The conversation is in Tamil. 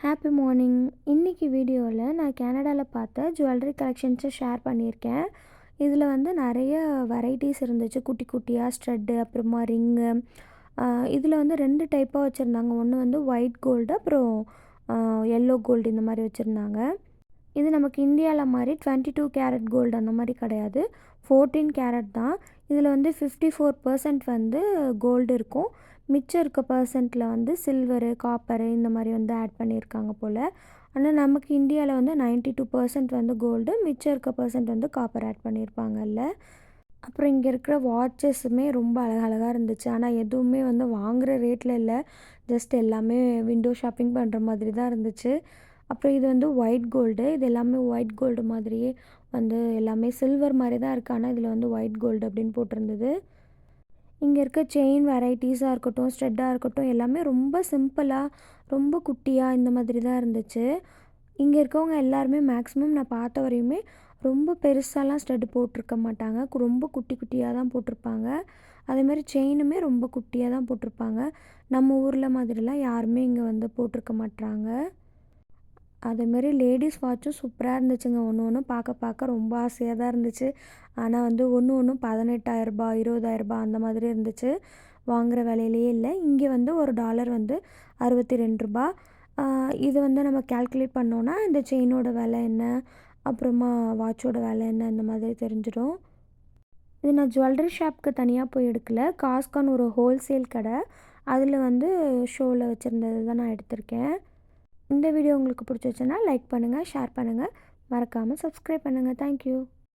Happy morning. இன்றைக்கி வீடியோவில் நான் கனடாவில் பார்த்த ஜுவல்லரி கலெக்ஷன்ஸை ஷேர் பண்ணியிருக்கேன். இதில் வந்து நிறைய வெரைட்டிஸ் இருந்துச்சு. குட்டி குட்டியாக ஸ்ட்ரெட்டு, அப்புறமா ரிங்கு. இதில் வந்து 2 டைப்பாக வச்சுருந்தாங்க. ஒன்று வந்து ஒயிட் கோல்டு, அப்புறம் எல்லோ கோல்டு இந்த மாதிரி வச்சுருந்தாங்க. இது நமக்கு இந்தியாவில் மாதிரி 22 கேரட் கோல்டு அந்த மாதிரி கிடையாது, 14 கேரட் தான். இதில் வந்து 54% வந்து கோல்டு இருக்கும். மிச்சம் இருக்க பர்சன்ட்டில் வந்து சில்வரு, காப்பரு இந்த மாதிரி வந்து ஆட் பண்ணியிருக்காங்க போல். ஆனால் நமக்கு இந்தியாவில் வந்து 92% வந்து கோல்டு, மிச்சம் இருக்க பர்சன்ட் வந்து காப்பர் ஆட் பண்ணியிருப்பாங்கல்ல. அப்புறம் இங்கே இருக்கிற வாட்சஸுமே ரொம்ப அழகழகாக இருந்துச்சு. ஆனால் எதுவுமே வந்து வாங்குகிற ரேட்டில் இல்லை, ஜஸ்ட் எல்லாமே விண்டோ ஷாப்பிங் பண்ணுற மாதிரி தான் இருந்துச்சு. அப்புறம் இது வந்து ஒயிட் கோல்டு. இது எல்லாமே ஒயிட் கோல்டு மாதிரியே வந்து எல்லாமே சில்வர் மாதிரி தான் இருக்குது. ஆனால் இதில் வந்து ஒயிட் கோல்டு அப்படின்னு போட்டிருந்தது. இங்கே இருக்க செயின் வெரைட்டிஸாக இருக்கட்டும், ஸ்ட்ரெட்டாக இருக்கட்டும், எல்லாமே ரொம்ப சிம்பிளாக, ரொம்ப குட்டியாக இந்த மாதிரி தான் இருந்துச்சு. இங்கே இருக்கவங்க எல்லாருமே மேக்ஸிமம் நான் பார்த்த வரையுமே ரொம்ப பெருசாலாம் ஸ்டட் போட்டிருக்க மாட்டாங்க. ரொம்ப குட்டி குட்டியாக தான் போட்டிருப்பாங்க. அதேமாதிரி செயினுமே ரொம்ப குட்டியாக தான் போட்டிருப்பாங்க. நம்ம ஊரில் மாதிரிலாம் யாருமே இங்கே வந்து போட்டிருக்க மாட்றாங்க. அதேமாரி லேடீஸ் வாட்சும் சூப்பராக இருந்துச்சுங்க. ஒன்று ஒன்றும் பார்க்க ரொம்ப ஆசையாக தான் இருந்துச்சு. ஆனால் வந்து ஒன்றும் 18,000 20,000 அந்த மாதிரி இருந்துச்சு. வாங்குகிற விலையிலேயே இல்லை. இங்கே வந்து ஒரு டாலர் வந்து ₹62. இது வந்து நம்ம கால்குலேட் பண்ணோன்னா இந்த செயினோட விலை என்ன, அப்புறமா வாட்சோட விலை என்ன, இந்த மாதிரி தெரிஞ்சிடும். இது நான் ஜுவல்லரி ஷாப்புக்கு தனியாக போய் எடுக்கல. காஸ்கான் ஒரு ஹோல்சேல் கடை, அதில் வந்து ஷோவில் வச்சுருந்தது தான் நான் எடுத்திருக்கேன். இந்த வீடியோ உங்களுக்கு பிடிச்சிச்சுன்னா லைக் பண்ணுங்கள், ஷேர் பண்ணுங்கள், மறக்காமல் சப்ஸ்கிரைப் பண்ணுங்கள். தேங்க்யூ.